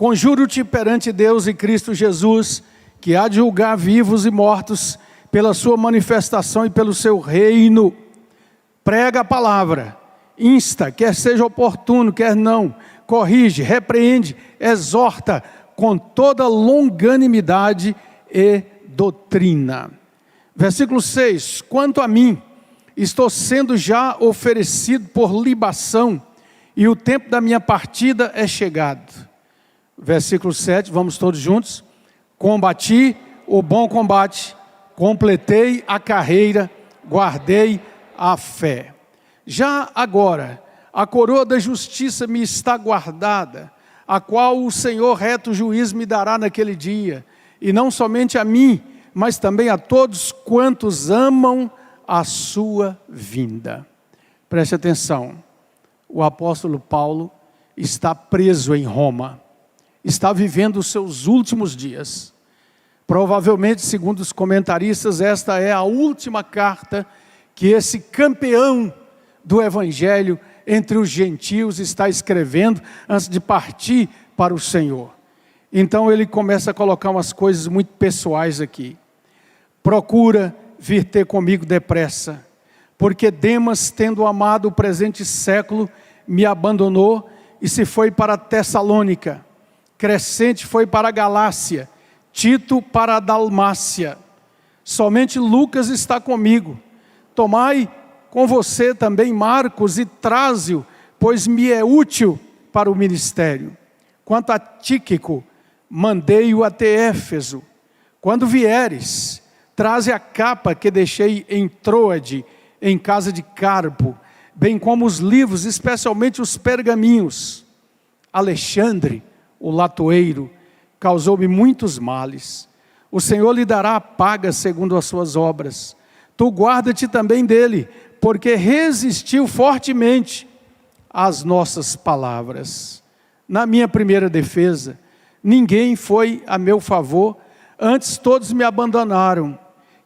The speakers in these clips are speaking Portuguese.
conjuro-te perante Deus e Cristo Jesus, que há de julgar vivos e mortos pela sua manifestação e pelo seu reino. Prega a palavra, insta, quer seja oportuno, quer não, corrige, repreende, exorta com toda longanimidade e doutrina. Versículo 6, quanto a mim, estou sendo já oferecido por libação, e o tempo da minha partida é chegado. Versículo 7, vamos todos juntos. Combati o bom combate, completei a carreira, guardei a fé. Já agora, a coroa da justiça me está guardada, a qual o Senhor reto juiz me dará naquele dia, e não somente a mim, mas também a todos quantos amam a sua vinda. Preste atenção, o apóstolo Paulo está preso em Roma, está vivendo os seus últimos dias. Provavelmente, segundo os comentaristas, esta é a última carta que esse campeão do evangelho entre os gentios está escrevendo antes de partir para o Senhor. Então ele começa a colocar umas coisas muito pessoais aqui. Procura vir ter comigo depressa, porque Demas, tendo amado o presente século, me abandonou e se foi para Tessalônica. Crescente foi para a Galácia, Tito para a Dalmácia. Somente Lucas está comigo. Tomai com você também Marcos e traze-o, pois me é útil para o ministério. Quanto a Tíquico, mandei-o até Éfeso. Quando vieres, traze a capa que deixei em Troade, em casa de Carpo, bem como os livros, especialmente os pergaminhos. Alexandre, o latoeiro, causou-me muitos males. O Senhor lhe dará a paga segundo as suas obras. Tu guarda-te também dele, porque resistiu fortemente às nossas palavras. Na minha primeira defesa, ninguém foi a meu favor, antes todos me abandonaram.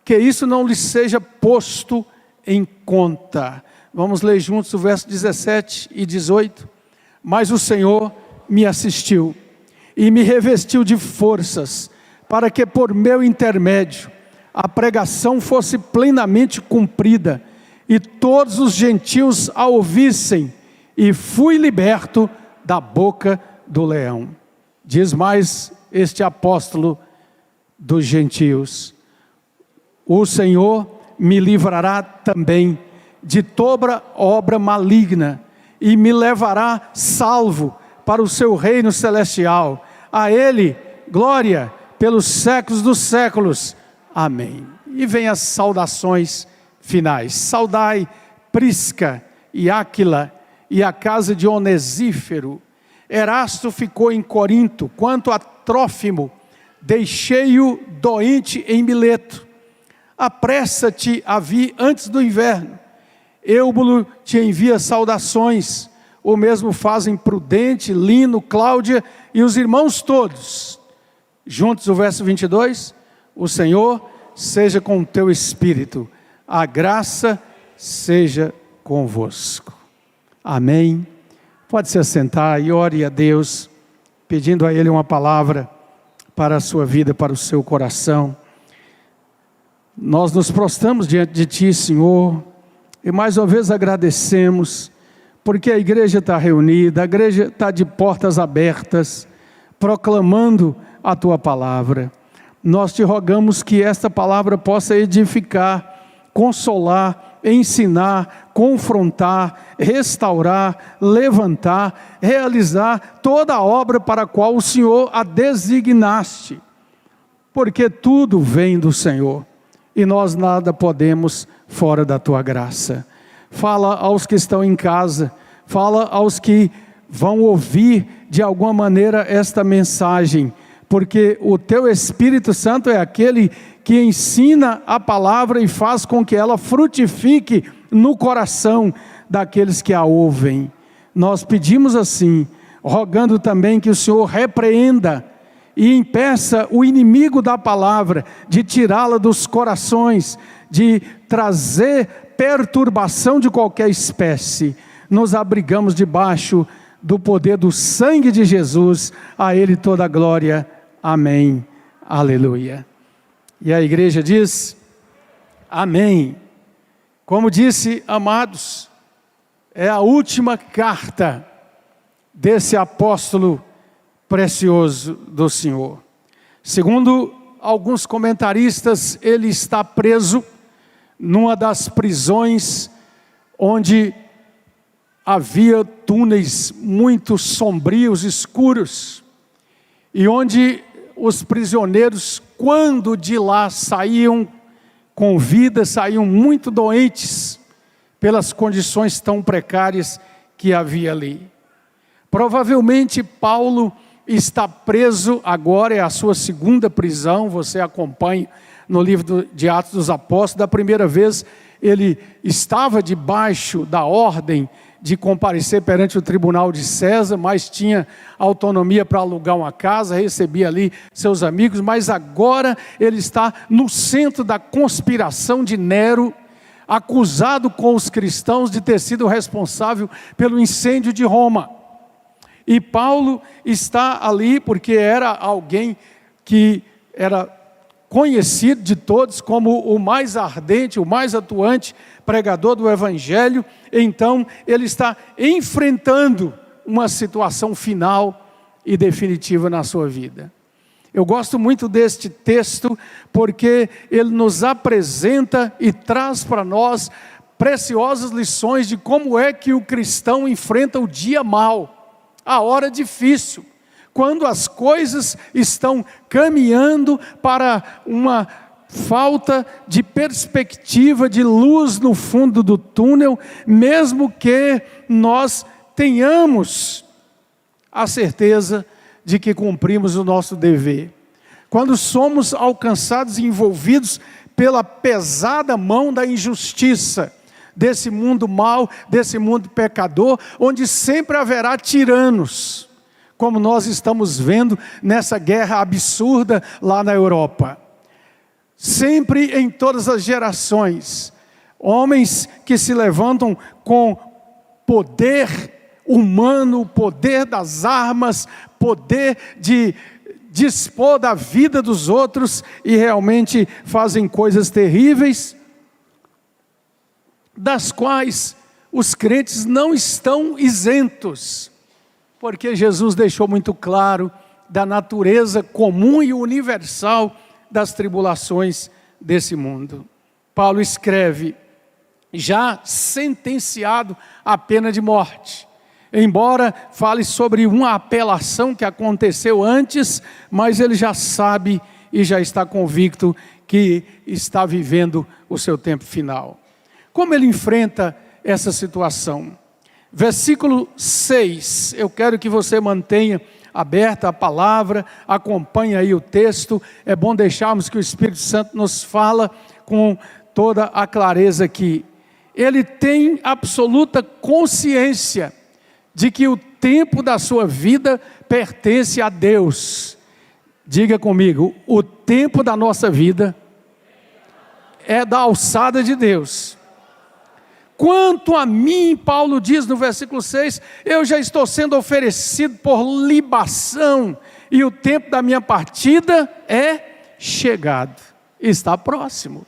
Que isso não lhes seja posto em conta. Vamos ler juntos o verso 17 e 18. Mas o Senhor me assistiu e me revestiu de forças, para que por meu intermédio a pregação fosse plenamente cumprida, e todos os gentios a ouvissem, e fui liberto da boca do leão. Diz mais este apóstolo dos gentios: o Senhor me livrará também de toda obra maligna, e me levará salvo para o seu reino celestial. A Ele, glória pelos séculos dos séculos. Amém. E vem as saudações finais. Saudai Prisca e Áquila e a casa de Onesífero. Erasto ficou em Corinto. Quanto a Trófimo, deixei-o doente em Mileto. Apressa-te a vir antes do inverno. Eubulo te envia saudações. O mesmo fazem Prudente, Lino, Cláudia e os irmãos todos. Juntos o verso 22. O Senhor seja com o teu espírito. A graça seja convosco. Amém. Pode se assentar e ore a Deus, pedindo a Ele uma palavra para a sua vida, para o seu coração. Nós nos prostramos diante de Ti, Senhor, e mais uma vez agradecemos, porque a igreja está reunida, a igreja está de portas abertas, proclamando a Tua palavra. Nós Te rogamos que esta palavra possa edificar, consolar, ensinar, confrontar, restaurar, levantar, realizar toda a obra para a qual o Senhor a designaste, porque tudo vem do Senhor, e nós nada podemos fora da Tua graça. Fala aos que estão em casa, fala aos que vão ouvir de alguma maneira esta mensagem, porque o Teu Espírito Santo é aquele que ensina a palavra e faz com que ela frutifique no coração daqueles que a ouvem. Nós pedimos assim, rogando também que o Senhor repreenda e impeça o inimigo da palavra de tirá-la dos corações, de trazer perturbação de qualquer espécie. Nos abrigamos debaixo do poder do sangue de Jesus. A Ele toda a glória. Amém. Aleluia. E a igreja diz: amém. Como disse, amados, é a última carta desse apóstolo precioso do Senhor. Segundo alguns comentaristas, ele está preso numa das prisões onde havia túneis muito sombrios, escuros, e onde os prisioneiros, quando de lá saíam com vida, saíam muito doentes pelas condições tão precárias que havia ali. Provavelmente Paulo está preso agora, é a sua segunda prisão. Você acompanha no livro de Atos dos Apóstolos. Da primeira vez ele estava debaixo da ordem de comparecer perante o tribunal de César, mas tinha autonomia para alugar uma casa, recebia ali seus amigos, mas agora ele está no centro da conspiração de Nero, acusado com os cristãos de ter sido responsável pelo incêndio de Roma. E Paulo está ali porque era alguém que era conhecido de todos como o mais ardente, o mais atuante pregador do Evangelho. Então ele está enfrentando uma situação final e definitiva na sua vida. Eu gosto muito deste texto porque ele nos apresenta e traz para nós preciosas lições de como é que o cristão enfrenta o dia mau, a hora difícil, quando as coisas estão caminhando para uma falta de perspectiva, de luz no fundo do túnel, mesmo que nós tenhamos a certeza de que cumprimos o nosso dever. Quando somos alcançados e envolvidos pela pesada mão da injustiça, desse mundo mau, desse mundo pecador, onde sempre haverá tiranos, como nós estamos vendo nessa guerra absurda lá na Europa. Sempre em todas as gerações, homens que se levantam com poder humano, poder das armas, poder de dispor da vida dos outros e realmente fazem coisas terríveis, das quais os crentes não estão isentos, porque Jesus deixou muito claro da natureza comum e universal das tribulações desse mundo. Paulo escreve, já sentenciado à pena de morte, embora fale sobre uma apelação que aconteceu antes, mas ele já sabe e já está convicto que está vivendo o seu tempo final. Como ele enfrenta essa situação? Versículo 6, eu quero que você mantenha aberta a palavra, acompanhe aí o texto. É bom deixarmos que o Espírito Santo nos fala com toda a clareza aqui. Ele tem absoluta consciência de que o tempo da sua vida pertence a Deus. Diga comigo, o tempo da nossa vida é da alçada de Deus. Quanto a mim, Paulo diz no versículo 6, eu já estou sendo oferecido por libação, e o tempo da minha partida é chegado, está próximo.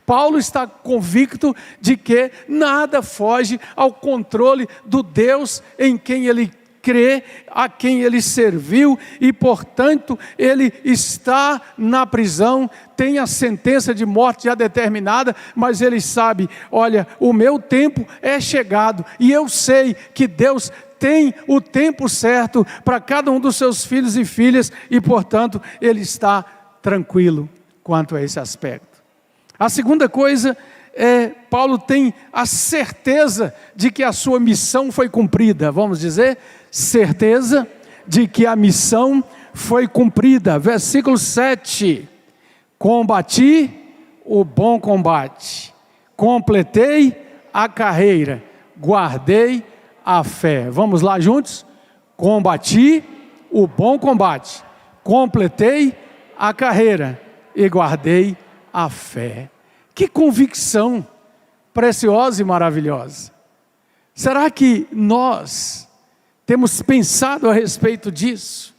Paulo está convicto de que nada foge ao controle do Deus em quem ele crê, a quem ele serviu, e portanto ele está na prisão, tem a sentença de morte já determinada, mas ele sabe, olha, o meu tempo é chegado, e eu sei que Deus tem o tempo certo para cada um dos seus filhos e filhas, e portanto ele está tranquilo quanto a esse aspecto. A segunda coisa Paulo tem a certeza de que a sua missão foi cumprida. Vamos dizer, certeza de que a missão foi cumprida. Versículo 7. Combati o bom combate, completei a carreira, guardei a fé. Vamos lá juntos? Combati o bom combate, completei a carreira e guardei a fé. Que convicção preciosa e maravilhosa. Será que nós Temos pensado a respeito disso?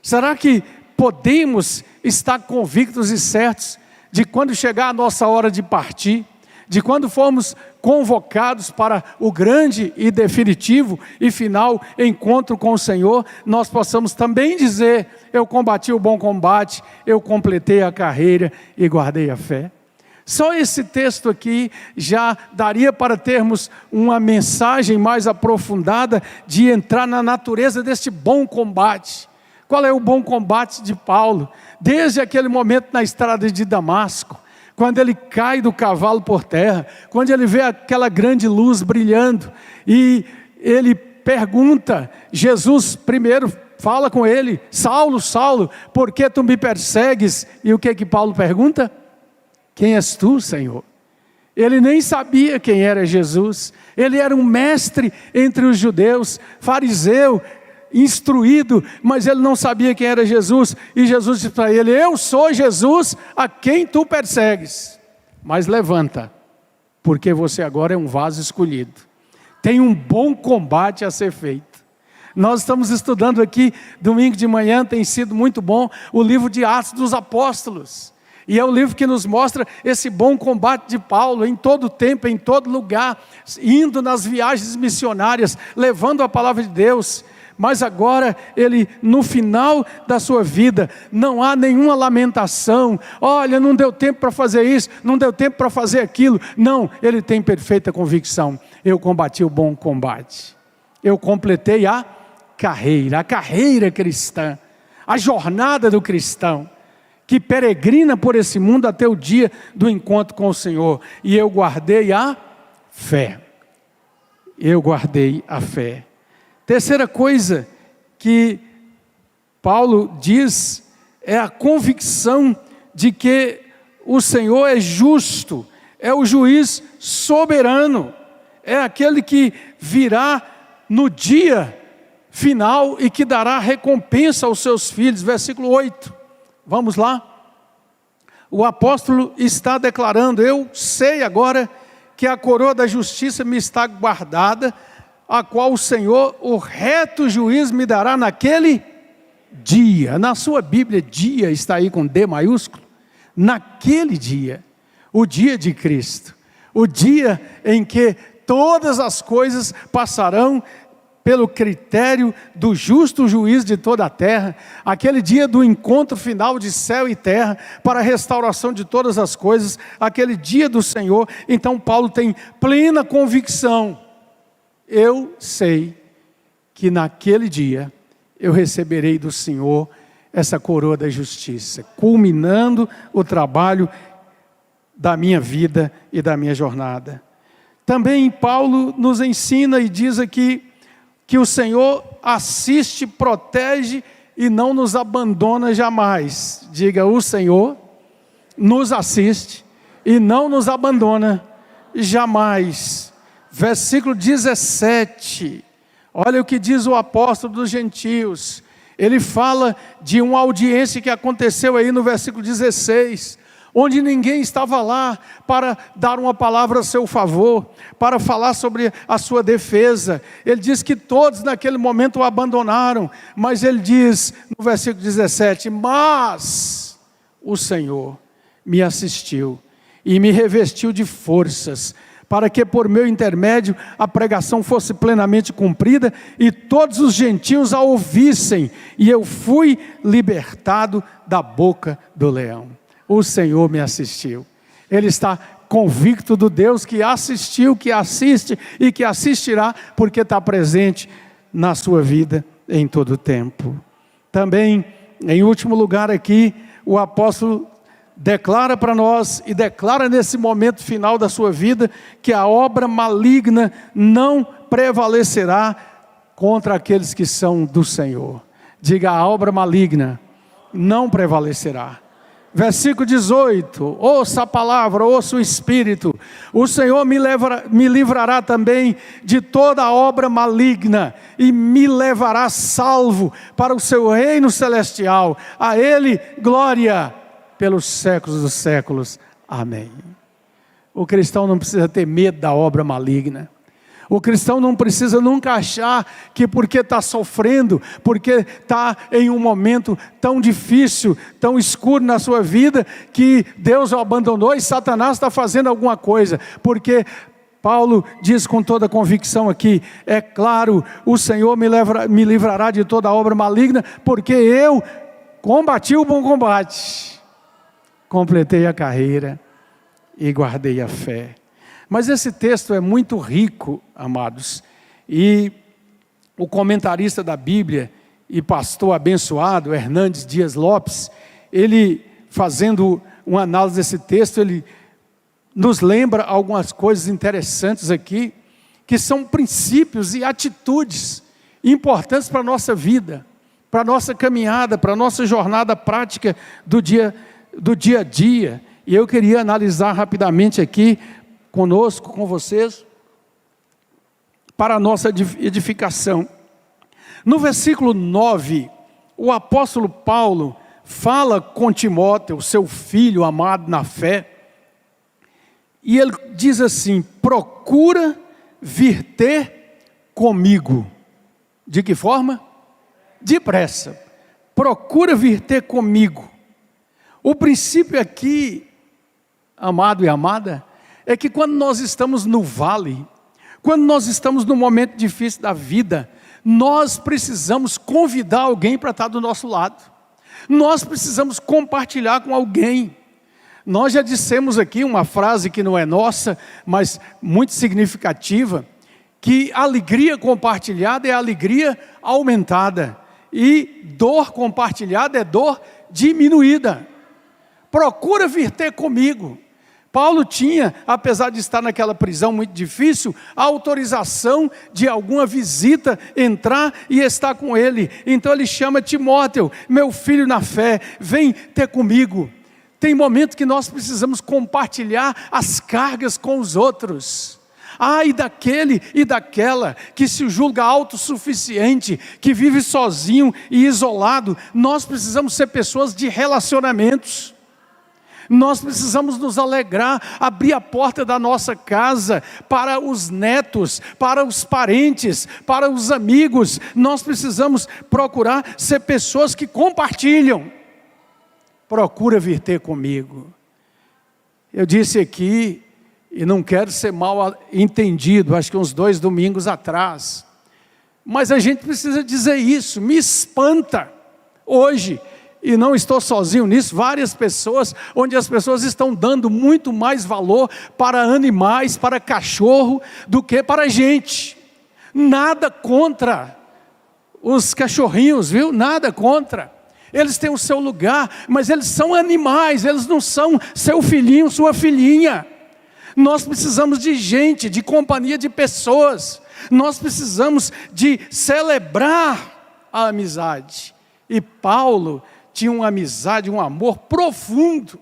Será que podemos estar convictos e certos de quando chegar a nossa hora de partir, de quando formos convocados para o grande e definitivo e final encontro com o Senhor, nós possamos também dizer: eu combati o bom combate, eu completei a carreira e guardei a fé? Só esse texto aqui já daria para termos uma mensagem mais aprofundada de entrar na natureza deste bom combate. Qual é o bom combate de Paulo? Desde aquele momento na estrada de Damasco, quando ele cai do cavalo por terra, quando ele vê aquela grande luz brilhando, e ele pergunta, Jesus primeiro fala com ele: Saulo, Saulo, por que tu me persegues? E o que Paulo pergunta? Quem és tu, Senhor? Ele nem sabia quem era Jesus. Ele era um mestre entre os judeus, fariseu, instruído, mas ele não sabia quem era Jesus. E Jesus disse para ele: eu sou Jesus a quem tu persegues. Mas levanta, porque você agora é um vaso escolhido. Tem um bom combate a ser feito. Nós estamos estudando aqui, domingo de manhã, tem sido muito bom, o livro de Atos dos Apóstolos. E é o livro que nos mostra esse bom combate de Paulo, em todo tempo, em todo lugar, indo nas viagens missionárias, levando a palavra de Deus. Mas agora ele, no final da sua vida, não há nenhuma lamentação: olha, não deu tempo para fazer isso, não deu tempo para fazer aquilo. Não, ele tem perfeita convicção: eu combati o bom combate, eu completei a carreira cristã, a jornada do cristão, que peregrina por esse mundo até o dia do encontro com o Senhor. E eu guardei a fé. Eu guardei a fé. Terceira coisa que Paulo diz é a convicção de que o Senhor é justo, é o juiz soberano, é aquele que virá no dia final e que dará recompensa aos seus filhos. Versículo 8. Vamos lá? O apóstolo está declarando: eu sei agora que a coroa da justiça me está guardada, a qual o Senhor, o reto juiz, me dará naquele dia. Na sua Bíblia, dia está aí com D maiúsculo. Naquele dia, o dia de Cristo, o dia em que todas as coisas passarão pelo critério do justo juiz de toda a terra, aquele dia do encontro final de céu e terra, para a restauração de todas as coisas, aquele dia do Senhor. Então Paulo tem plena convicção: eu sei que naquele dia eu receberei do Senhor essa coroa da justiça, culminando o trabalho da minha vida e da minha jornada. Também Paulo nos ensina e diz aqui que o Senhor assiste, protege e não nos abandona jamais. Diga: o Senhor nos assiste e não nos abandona jamais. Versículo 17, olha o que diz o apóstolo dos gentios. Ele fala de uma audiência que aconteceu aí no versículo 16, onde ninguém estava lá para dar uma palavra a seu favor, para falar sobre a sua defesa. Ele diz que todos naquele momento o abandonaram, mas ele diz no versículo 17: mas o Senhor me assistiu e me revestiu de forças, para que por meu intermédio a pregação fosse plenamente cumprida e todos os gentios a ouvissem, e eu fui libertado da boca do leão. O Senhor me assistiu. Ele está convicto do Deus que assistiu, que assiste e que assistirá, porque está presente na sua vida em todo o tempo. Também, em último lugar aqui, o apóstolo declara para nós, e declara nesse momento final da sua vida, que a obra maligna não prevalecerá contra aqueles que são do Senhor. Diga: a obra maligna não prevalecerá. Versículo 18, ouça a palavra, ouça o Espírito: o Senhor me livrará também de toda obra maligna, e me levará salvo para o seu reino celestial. A Ele glória pelos séculos dos séculos. Amém. O cristão não precisa ter medo da obra maligna. O cristão não precisa nunca achar que porque está sofrendo, porque está em um momento tão difícil, tão escuro na sua vida, que Deus o abandonou e Satanás está fazendo alguma coisa. Porque Paulo diz com toda convicção aqui: é claro, o Senhor me livrará de toda obra maligna, porque eu combati o bom combate, completei a carreira e guardei a fé. Mas esse texto é muito rico, amados, e o comentarista da Bíblia e pastor abençoado, Hernandes Dias Lopes, ele fazendo uma análise desse texto, ele nos lembra algumas coisas interessantes aqui, que são princípios e atitudes importantes para a nossa vida, para a nossa caminhada, para a nossa jornada prática do dia a dia. E eu queria analisar rapidamente aqui, conosco, com vocês, para a nossa edificação. No versículo 9, o apóstolo Paulo fala com Timóteo, seu filho amado na fé, e ele diz assim: procura vir ter comigo. De que forma? Depressa. Procura vir ter comigo. O princípio aqui, amado e amada, é que quando nós estamos no vale, quando nós estamos num momento difícil da vida, nós precisamos convidar alguém para estar do nosso lado. Nós precisamos compartilhar com alguém. Nós já dissemos aqui uma frase que não é nossa, mas muito significativa, que alegria compartilhada é alegria aumentada, e dor compartilhada é dor diminuída. Procura vir ter comigo. Paulo tinha, apesar de estar naquela prisão muito difícil, a autorização de alguma visita entrar e estar com ele. Então ele chama Timóteo: meu filho na fé, vem ter comigo. Tem momento que nós precisamos compartilhar as cargas com os outros. E daquele e daquela que se julga autossuficiente, que vive sozinho e isolado. Nós precisamos ser pessoas de relacionamentos. Nós precisamos nos alegrar, abrir a porta da nossa casa para os netos, para os parentes, para os amigos. Nós precisamos procurar ser pessoas que compartilham. Procura vir ter comigo. Eu disse aqui, e não quero ser mal entendido, acho que uns 2 domingos atrás, mas a gente precisa dizer isso. Me espanta hoje, e não estou sozinho nisso, várias pessoas, onde as pessoas estão dando muito mais valor para animais, para cachorro, do que para a gente. Nada contra os cachorrinhos, viu? Nada contra. Eles têm o seu lugar, mas eles são animais, eles não são seu filhinho, sua filhinha. Nós precisamos de gente, de companhia de pessoas. Nós precisamos de celebrar a amizade. E Paulo tinha uma amizade, um amor profundo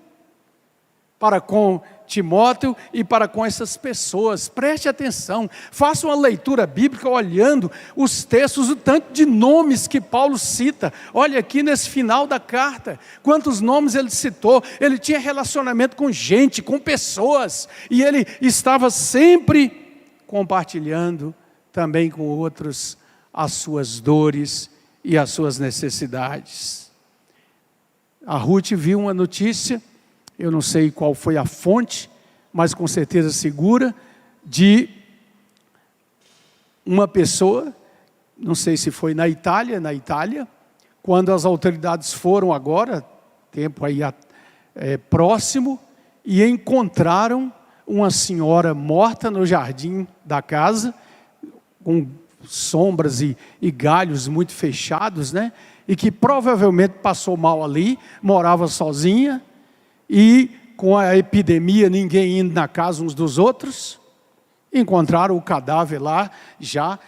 para com Timóteo e para com essas pessoas. Preste atenção, faça uma leitura bíblica olhando os textos, o tanto de nomes que Paulo cita. Olha aqui nesse final da carta, quantos nomes ele citou. Ele tinha relacionamento com gente, com pessoas, e ele estava sempre compartilhando também com outros as suas dores e as suas necessidades. A Ruth viu uma notícia, eu não sei qual foi a fonte, mas com certeza segura, de uma pessoa, não sei se foi na Itália, quando as autoridades foram agora, tempo aí próximo, e encontraram uma senhora morta no jardim da casa, com sombras e galhos muito fechados, né? E que provavelmente passou mal ali, morava sozinha, e com a epidemia, ninguém indo na casa uns dos outros, encontraram o cadáver lá, já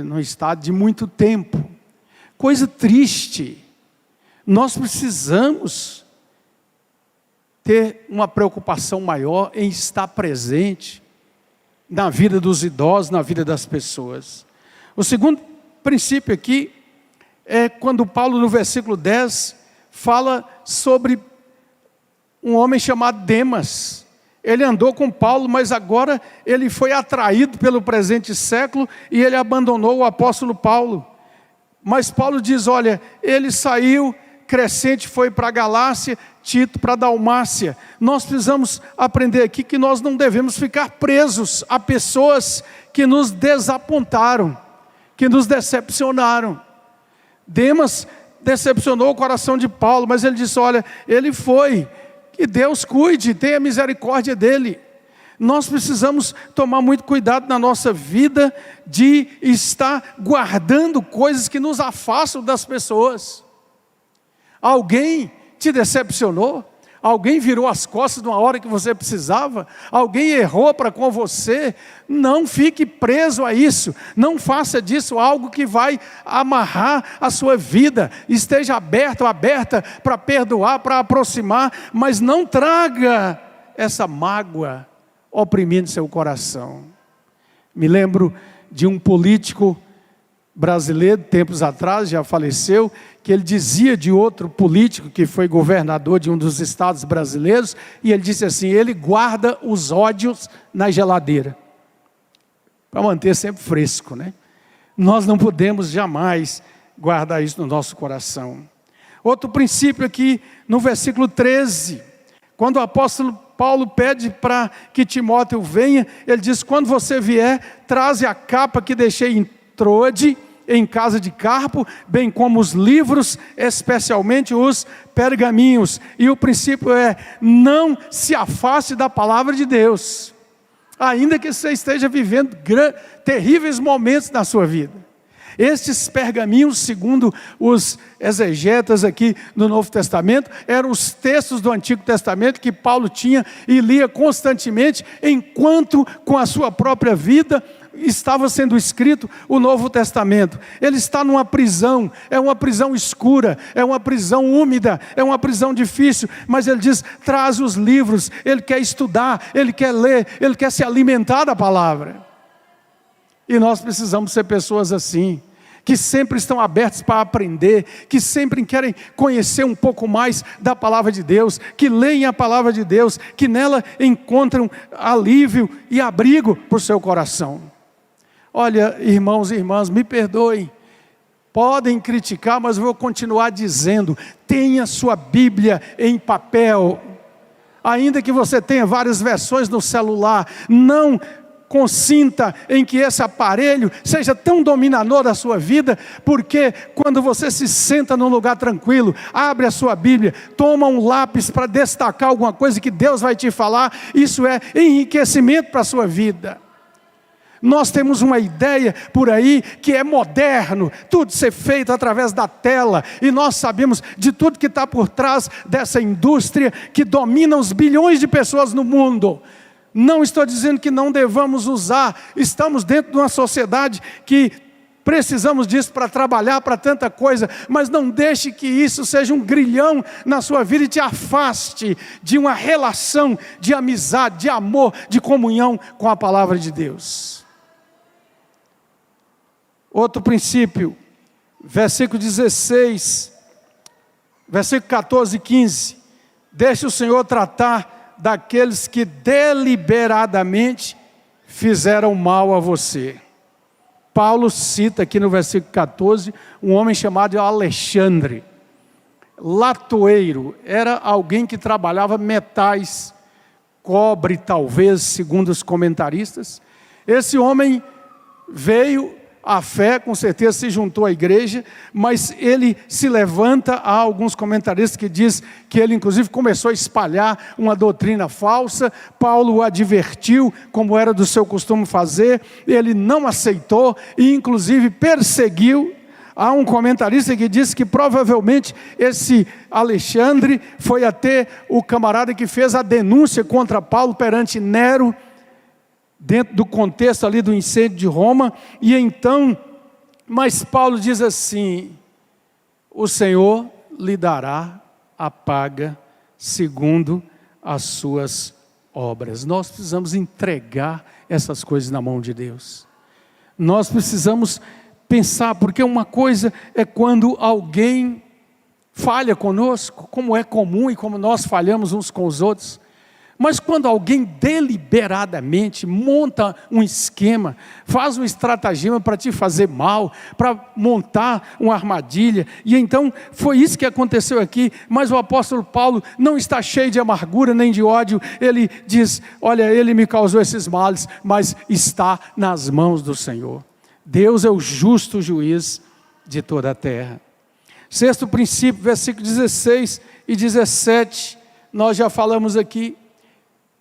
no estado de muito tempo. Coisa triste. Nós precisamos ter uma preocupação maior em estar presente na vida dos idosos, na vida das pessoas. O segundo princípio aqui é quando Paulo, no versículo 10, fala sobre um homem chamado Demas. ele andou com Paulo, mas agora ele foi atraído pelo presente século e ele abandonou o apóstolo Paulo. Mas Paulo diz, olha, ele saiu, Crescente foi para a Galácia, Tito para a Dalmácia. Nós precisamos aprender aqui que nós não devemos ficar presos a pessoas que nos desapontaram, que nos decepcionaram. Demas decepcionou o coração de Paulo, mas ele disse, olha, ele foi, que Deus cuide, tenha misericórdia dele. Nós precisamos tomar muito cuidado na nossa vida de estar guardando coisas que nos afastam das pessoas. Alguém te decepcionou? Alguém virou as costas numa hora que você precisava? Alguém errou para com você? Não fique preso a isso. Não faça disso algo que vai amarrar a sua vida. Esteja aberto ou aberta para perdoar, para aproximar, mas não traga essa mágoa oprimindo seu coração. Me lembro de um político brasileiro, tempos atrás, já faleceu, que ele dizia de outro político que foi governador de um dos estados brasileiros, e ele disse assim, ele guarda os ódios na geladeira, para manter sempre fresco, né? Nós não podemos jamais guardar isso no nosso coração. Outro princípio aqui, no versículo 13, quando o apóstolo Paulo pede para que Timóteo venha, ele diz, quando você vier, traze a capa que deixei em Troade, em casa de Carpo, bem como os livros, especialmente os pergaminhos. E o princípio é, não se afaste da palavra de Deus, ainda que você esteja vivendo terríveis momentos na sua vida. Estes pergaminhos, segundo os exegetas aqui no Novo Testamento, eram os textos do Antigo Testamento que Paulo tinha e lia constantemente, enquanto com a sua própria vida estava sendo escrito o Novo Testamento. Ele está numa prisão, é uma prisão escura, é uma prisão úmida, é uma prisão difícil, mas ele diz, traz os livros, ele quer estudar, ele quer ler, ele quer se alimentar da palavra. E nós precisamos ser pessoas assim, que sempre estão abertos para aprender, que sempre querem conhecer um pouco mais da palavra de Deus, que leem a palavra de Deus, que nela encontram alívio e abrigo para o seu coração. Olha, irmãos e irmãs, me perdoem, podem criticar, mas eu vou continuar dizendo, tenha sua Bíblia em papel, ainda que você tenha várias versões no celular, não consinta em que esse aparelho seja tão dominador da sua vida, porque quando você se senta num lugar tranquilo, abre a sua Bíblia, toma um lápis para destacar alguma coisa que Deus vai te falar, isso é enriquecimento para a sua vida. Nós temos uma ideia por aí que é moderno, tudo ser feito através da tela, e nós sabemos de tudo que está por trás dessa indústria que domina os bilhões de pessoas no mundo. Não estou dizendo que não devamos usar, estamos dentro de uma sociedade que precisamos disso para trabalhar, para tanta coisa, mas não deixe que isso seja um grilhão na sua vida e te afaste de uma relação de amizade, de amor, de comunhão com a palavra de Deus. Outro princípio, versículo 16, versículo 14 e 15, deixe o Senhor tratar daqueles que deliberadamente fizeram mal a você. Paulo cita aqui no versículo 14, um homem chamado Alexandre, latoeiro, era alguém que trabalhava metais, cobre talvez, segundo os comentaristas. Esse homem veio à fé, com certeza se juntou à igreja, mas ele se levanta, há alguns comentaristas que dizem que ele inclusive começou a espalhar uma doutrina falsa. Paulo o advertiu, como era do seu costume fazer, ele não aceitou e inclusive perseguiu. Há um comentarista que diz que provavelmente esse Alexandre foi até o camarada que fez a denúncia contra Paulo perante Nero, dentro do contexto ali do incêndio de Roma, e então, mas Paulo diz assim, o Senhor lhe dará a paga segundo as suas obras. Nós precisamos entregar essas coisas na mão de Deus. Nós precisamos pensar, porque uma coisa é quando alguém falha conosco, como é comum e como nós falhamos uns com os outros, Mas quando alguém deliberadamente monta um esquema, faz um estratagema para te fazer mal, para montar uma armadilha, e então foi isso que aconteceu aqui, mas o apóstolo Paulo não está cheio de amargura nem de ódio, ele diz, olha, ele me causou esses males, mas está nas mãos do Senhor. Deus é o justo juiz de toda a terra. Sexto princípio, versículos 16 e 17, nós já falamos aqui,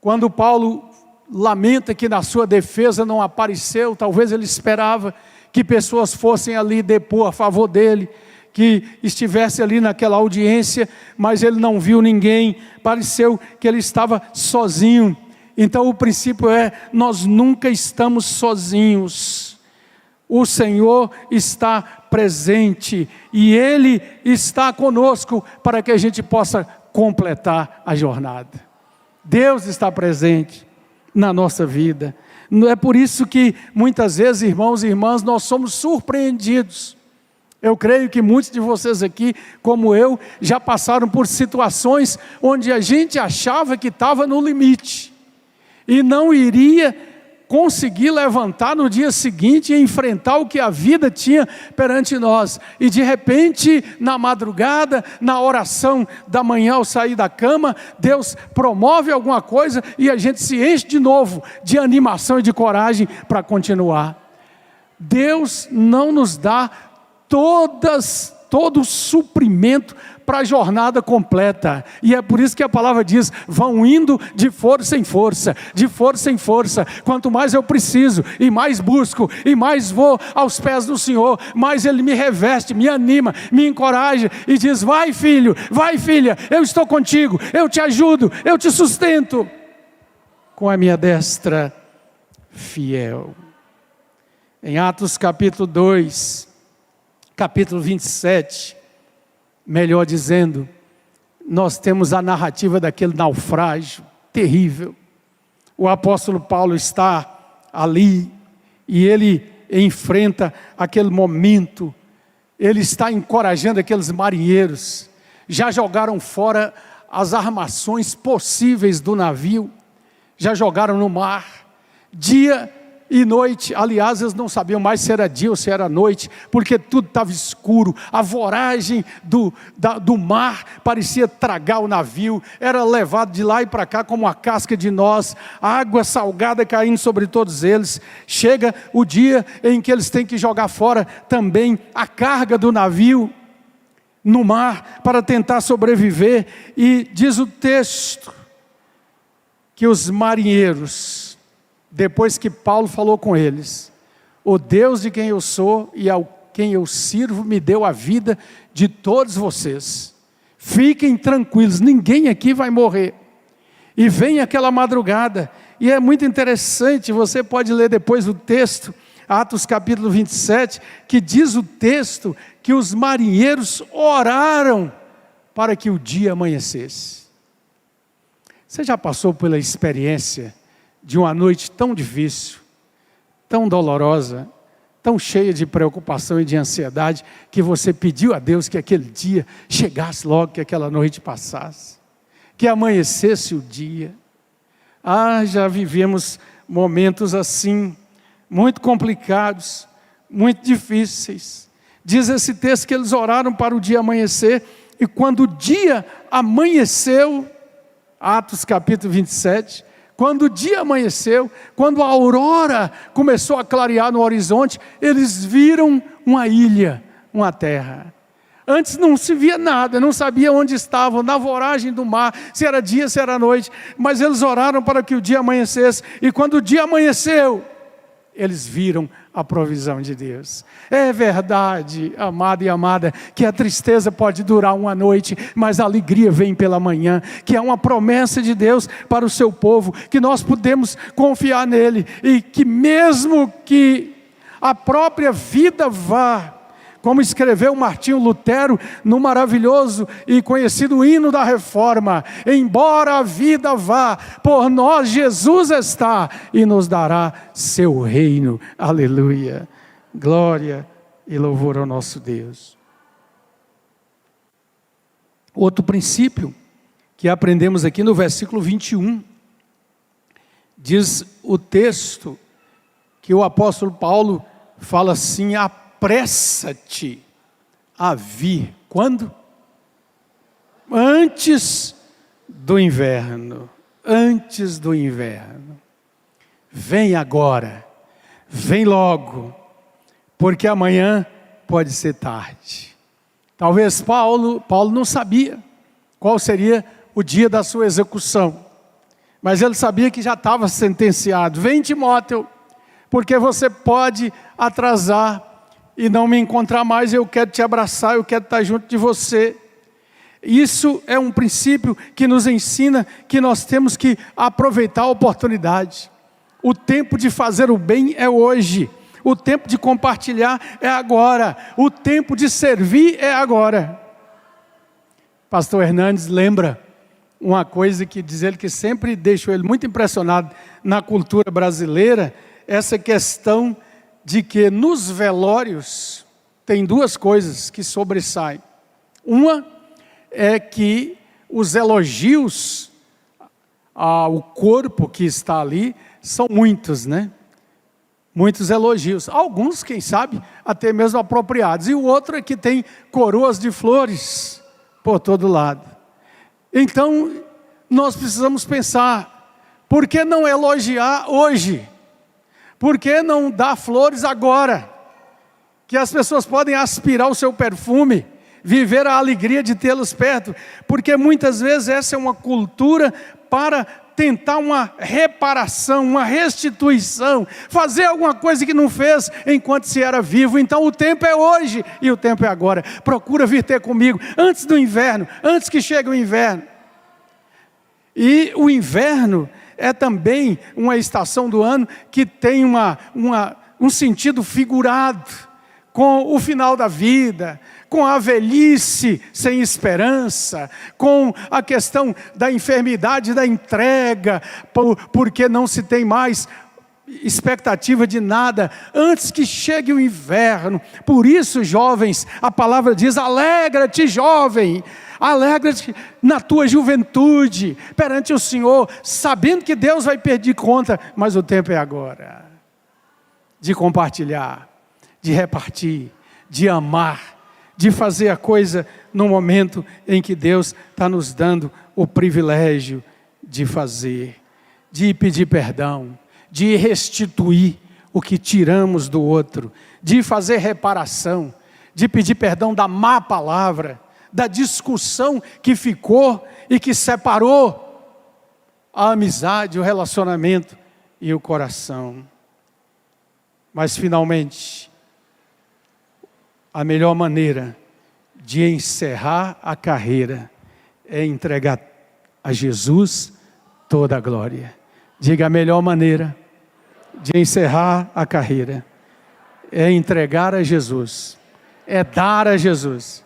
quando Paulo lamenta que na sua defesa não apareceu, talvez ele esperava que pessoas fossem ali depor a favor dele, que estivesse ali naquela audiência, mas ele não viu ninguém, pareceu que ele estava sozinho. Então o princípio é, nós nunca estamos sozinhos, o Senhor está presente, e Ele está conosco, para que a gente possa completar a jornada. Deus está presente na nossa vida. É por isso que muitas vezes, irmãos e irmãs, nós somos surpreendidos. Eu creio que muitos de vocês aqui, como eu, já passaram por situações onde a gente achava que estava no limite e não iria conseguir levantar no dia seguinte e enfrentar o que a vida tinha perante nós. E de repente, na madrugada, na oração da manhã ao sair da cama, Deus promove alguma coisa e a gente se enche de novo de animação e de coragem para continuar. Deus não nos dá todo o suprimento para a jornada completa, e é por isso que a palavra diz, vão indo de força em força, de força em força. Quanto mais eu preciso, e mais busco, e mais vou aos pés do Senhor, mais Ele me reveste, me anima, me encoraja, e diz, vai filho, vai filha, eu estou contigo, eu te ajudo, eu te sustento, com a minha destra fiel. Em Atos capítulo 2, capítulo 27, melhor dizendo, nós temos a narrativa daquele naufrágio terrível. O apóstolo Paulo está ali e ele enfrenta aquele momento, ele está encorajando aqueles marinheiros, já jogaram fora as armações possíveis do navio, já jogaram no mar, dia e noite. Aliás, eles não sabiam mais se era dia ou se era noite, porque tudo estava escuro, a voragem do mar parecia tragar o navio, era levado de lá e para cá como uma casca de noz, água salgada caindo sobre todos eles. Chega o dia em que eles têm que jogar fora também a carga do navio no mar, para tentar sobreviver, e diz o texto, que os marinheiros, depois que Paulo falou com eles, o Deus de quem eu sou e ao quem eu sirvo me deu a vida de todos vocês, fiquem tranquilos, ninguém aqui vai morrer. E vem aquela madrugada, e é muito interessante, você pode ler depois o texto, Atos capítulo 27, que diz o texto, que os marinheiros oraram para que o dia amanhecesse. Você já passou pela experiência de uma noite tão difícil, tão dolorosa, tão cheia de preocupação e de ansiedade, que você pediu a Deus que aquele dia chegasse logo, que aquela noite passasse, que amanhecesse o dia? Já vivemos momentos assim, muito complicados, muito difíceis. Diz esse texto que eles oraram para o dia amanhecer, e quando o dia amanheceu, Atos capítulo 27, quando o dia amanheceu, quando a aurora começou a clarear no horizonte, eles viram uma ilha, uma terra. Antes não se via nada, não sabia onde estavam, na voragem do mar, se era dia, se era noite, mas eles oraram para que o dia amanhecesse, e quando o dia amanheceu, eles viram a provisão de Deus. É verdade, amado e amada, que a tristeza pode durar uma noite, mas a alegria vem pela manhã, que é uma promessa de Deus para o seu povo, que nós podemos confiar nele, e que mesmo que a própria vida vá, como escreveu Martinho Lutero no maravilhoso e conhecido hino da Reforma, embora a vida vá, por nós Jesus está e nos dará seu reino. Aleluia, glória e louvor ao nosso Deus. Outro princípio que aprendemos aqui no versículo 21, Diz o texto que o apóstolo Paulo fala assim: apressa-te a vir. Quando? Antes do inverno. Antes do inverno. Vem agora. Vem logo. Porque amanhã pode ser tarde. Talvez Paulo não sabia qual seria o dia da sua execução. Mas ele sabia que já estava sentenciado. Vem, Timóteo, porque você pode atrasar e não me encontrar mais. Eu quero te abraçar, eu quero estar junto de você. Isso é um princípio que nos ensina que nós temos que aproveitar a oportunidade. O tempo de fazer o bem é hoje. O tempo de compartilhar é agora. O tempo de servir é agora. Pastor Hernandes lembra uma coisa que diz ele que sempre deixou ele muito impressionado na cultura brasileira, essa questão de que nos velórios tem duas coisas que sobressaem. Uma é que os elogios ao corpo que está ali são muitos, né? Muitos elogios, alguns, quem sabe, até mesmo apropriados. E o outro é que tem coroas de flores por todo lado. Então, nós precisamos pensar, por que não elogiar hoje? Por que não dar flores agora? Que as pessoas podem aspirar o seu perfume, viver a alegria de tê-los perto. Porque muitas vezes essa é uma cultura para tentar uma reparação, uma restituição, fazer alguma coisa que não fez enquanto se era vivo. Então o tempo é hoje e o tempo é agora. Procura vir ter comigo antes do inverno, antes que chegue o inverno. E o inverno é também uma estação do ano que tem um sentido figurado, com o final da vida, com a velhice sem esperança, com a questão da enfermidade, da entrega, porque não se tem mais expectativa de nada, antes que chegue o inverno. Por isso, jovens, a palavra diz: alegra-te, jovem, alegra-te na tua juventude, perante o Senhor, sabendo que Deus vai pedir conta, mas o tempo é agora, de compartilhar, de repartir, de amar, de fazer a coisa no momento em que Deus está nos dando o privilégio de fazer, de pedir perdão, de restituir o que tiramos do outro, de fazer reparação, de pedir perdão da má palavra, da discussão que ficou e que separou a amizade, o relacionamento e o coração. Mas finalmente, a melhor maneira de encerrar a carreira é entregar a Jesus toda a glória. Diga: a melhor maneira de encerrar a carreira é entregar a Jesus, é dar a Jesus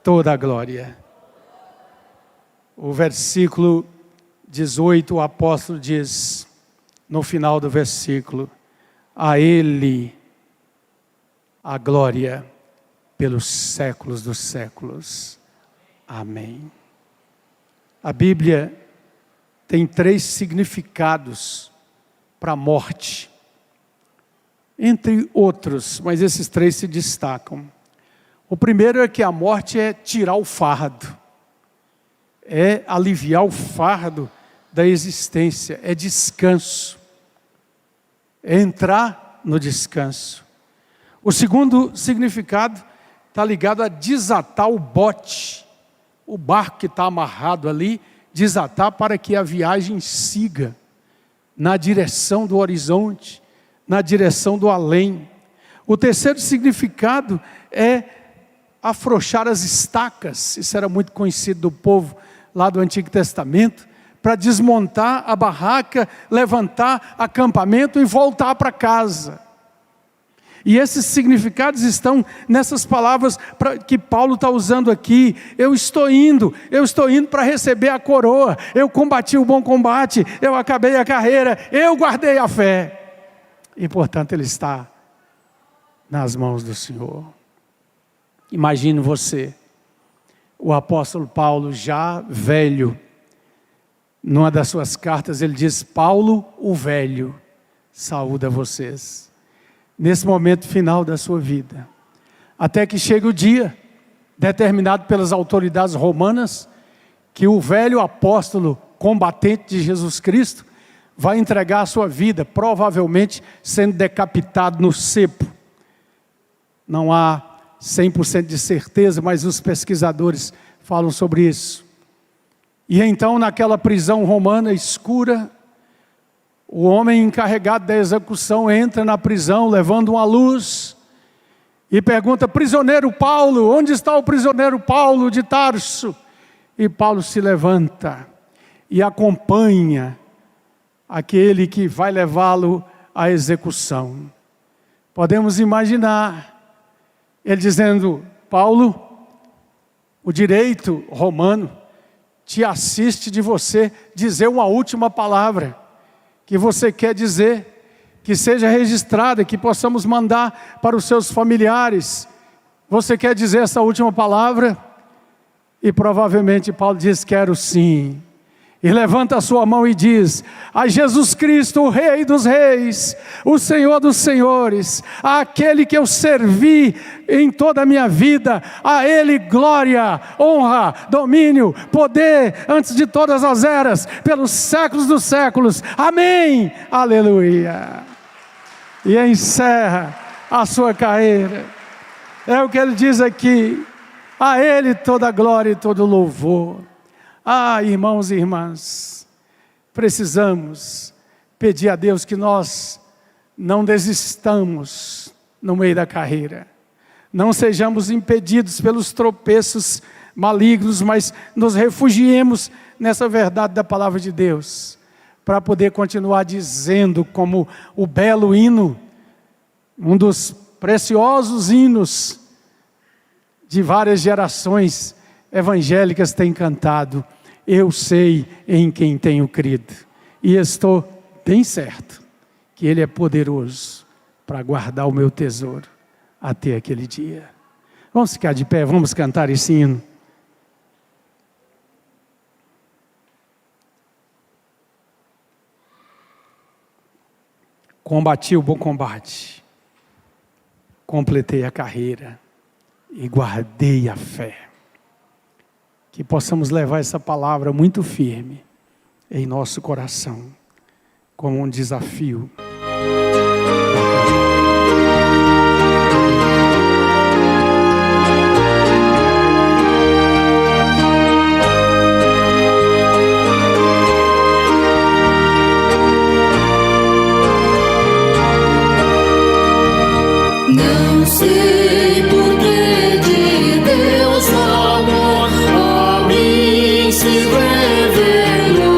toda a glória. O versículo 18, o apóstolo diz, no final do versículo: a Ele a glória pelos séculos dos séculos. Amém. A Bíblia tem 3 significados para a morte, entre outros, mas esses 3 se destacam. O primeiro é que a morte é tirar o fardo, é aliviar o fardo da existência, é descanso, é entrar no descanso. O segundo significado está ligado a desatar o bote, o barco que está amarrado ali, desatar para que a viagem siga na direção do horizonte, na direção do além. O terceiro significado é afrouxar as estacas. Isso era muito conhecido do povo lá do Antigo Testamento, para desmontar a barraca, levantar acampamento e voltar para casa. E esses significados estão nessas palavras que Paulo está usando aqui. Eu estou indo para receber a coroa, eu combati o bom combate, eu acabei a carreira, eu guardei a fé. E portanto ele está nas mãos do Senhor. Imagine você, o apóstolo Paulo já velho, Numa das suas cartas ele diz: Paulo, o velho, saúda vocês. Nesse momento final da sua vida. Até que chegue o dia, determinado pelas autoridades romanas, que o velho apóstolo combatente de Jesus Cristo vai entregar a sua vida, provavelmente sendo decapitado no cepo. Não há 100% de certeza, mas os pesquisadores falam sobre isso. E então, naquela prisão romana escura, o homem encarregado da execução entra na prisão levando uma luz e pergunta: prisioneiro Paulo, onde está o prisioneiro Paulo de Tarso? E Paulo se levanta e acompanha aquele que vai levá-lo à execução. Podemos imaginar ele dizendo: Paulo, o direito romano te assiste de você dizer uma última palavra que você quer dizer, que seja registrada, que possamos mandar para os seus familiares. Você quer dizer essa última palavra? E provavelmente Paulo diz: quero sim. E levanta a sua mão e diz: a Jesus Cristo, o Rei dos Reis, o Senhor dos Senhores, aquele que eu servi em toda a minha vida, a Ele glória, honra, domínio, poder, antes de todas as eras, pelos séculos dos séculos. Amém, aleluia. E encerra a sua carreira. É o que ele diz aqui: a Ele toda a glória e todo o louvor. Ah, irmãos e irmãs, precisamos pedir a Deus que nós não desistamos no meio da carreira, não sejamos impedidos pelos tropeços malignos, mas nos refugiemos nessa verdade da palavra de Deus, para poder continuar dizendo, como o belo hino, um dos preciosos hinos de várias gerações evangélicas têm cantado: eu sei em quem tenho crido, e estou bem certo que Ele é poderoso para guardar o meu tesouro até aquele dia. Vamos ficar de pé, vamos cantar esse hino. Combati o bom combate, completei a carreira e guardei a fé. Que possamos levar essa palavra muito firme em nosso coração, como um desafio. Não sei porquê de Deus o amor a mim se revelou,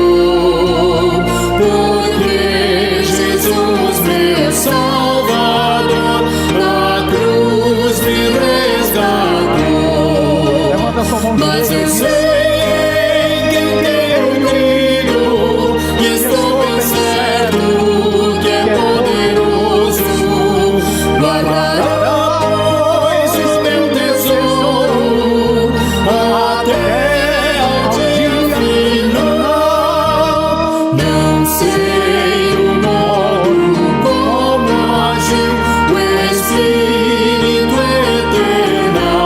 porque Jesus meu Salvador na cruz me resgatou. Mas eu sei quem tenho crido e estou bem certo que é poderoso. Guardará, pois, o meu tesouro até ao dia final. Não sei o modo como agiu o Espírito eternal,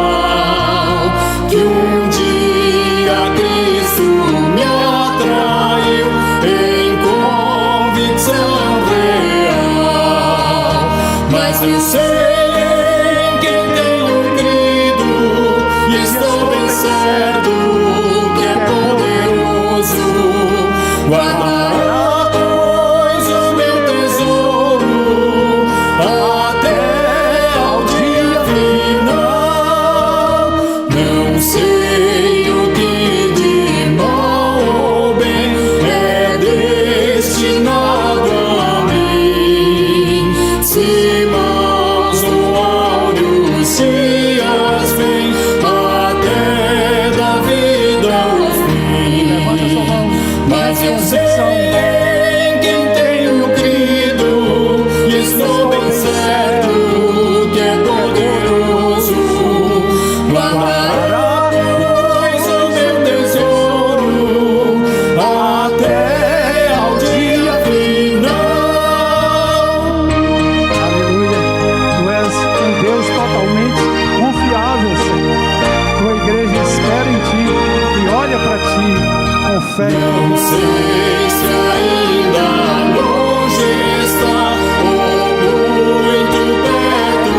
que um dia Cristo me atraiu em convicção real. Mas eu sei em quem tenho crido e estou bem certo que é poderoso. Guardará, pois, o meu tesouro até ao dia final. Não sei o que de mal ou bem é destinado a mim. Se mãos fé. Não sei se ainda longe está ou muito perto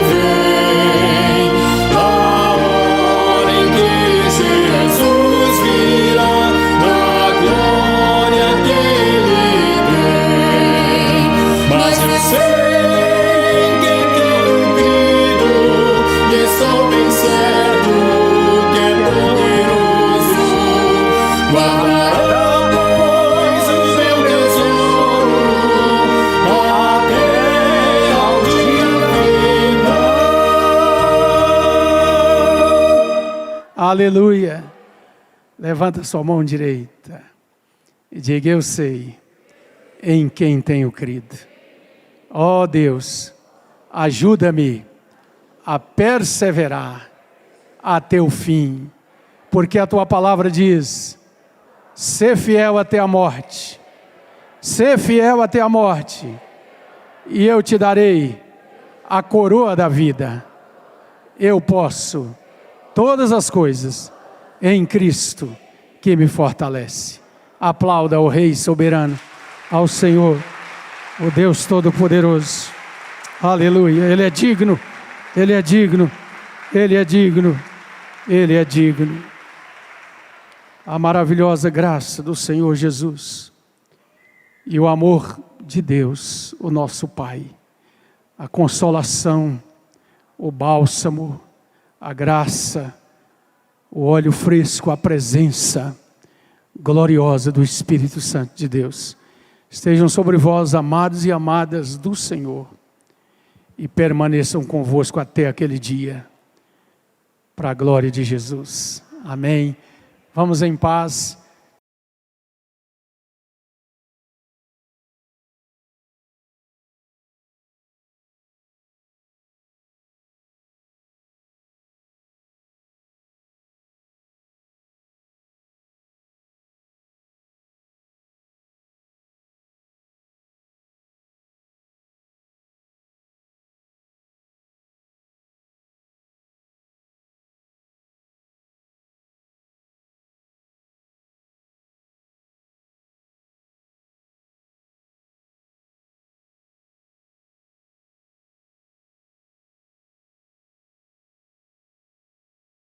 vem a hora em que Jesus virá na glória que Ele tem. Mas eu sei em quem tenho crido e estou bem certo que é poderoso. Guardará, pois, o meu tesouro até ao dia final. Aleluia. Levanta sua mão direita e diga: eu sei em quem tenho crido. Ó Deus, ajuda-me a perseverar até o fim, porque a tua palavra diz: ser fiel até a morte, ser fiel até a morte, e eu te darei a coroa da vida. Eu posso todas as coisas em Cristo que me fortalece. Aplauda ao Rei soberano, ao Senhor, o Deus Todo-Poderoso. Aleluia. Ele é digno, Ele é digno, Ele é digno, Ele é digno. A maravilhosa graça do Senhor Jesus e o amor de Deus, o nosso Pai, a consolação, o bálsamo, a graça, o óleo fresco, a presença gloriosa do Espírito Santo de Deus estejam sobre vós, amados e amadas do Senhor, e permaneçam convosco até aquele dia, para a glória de Jesus. Amém. Vamos em paz.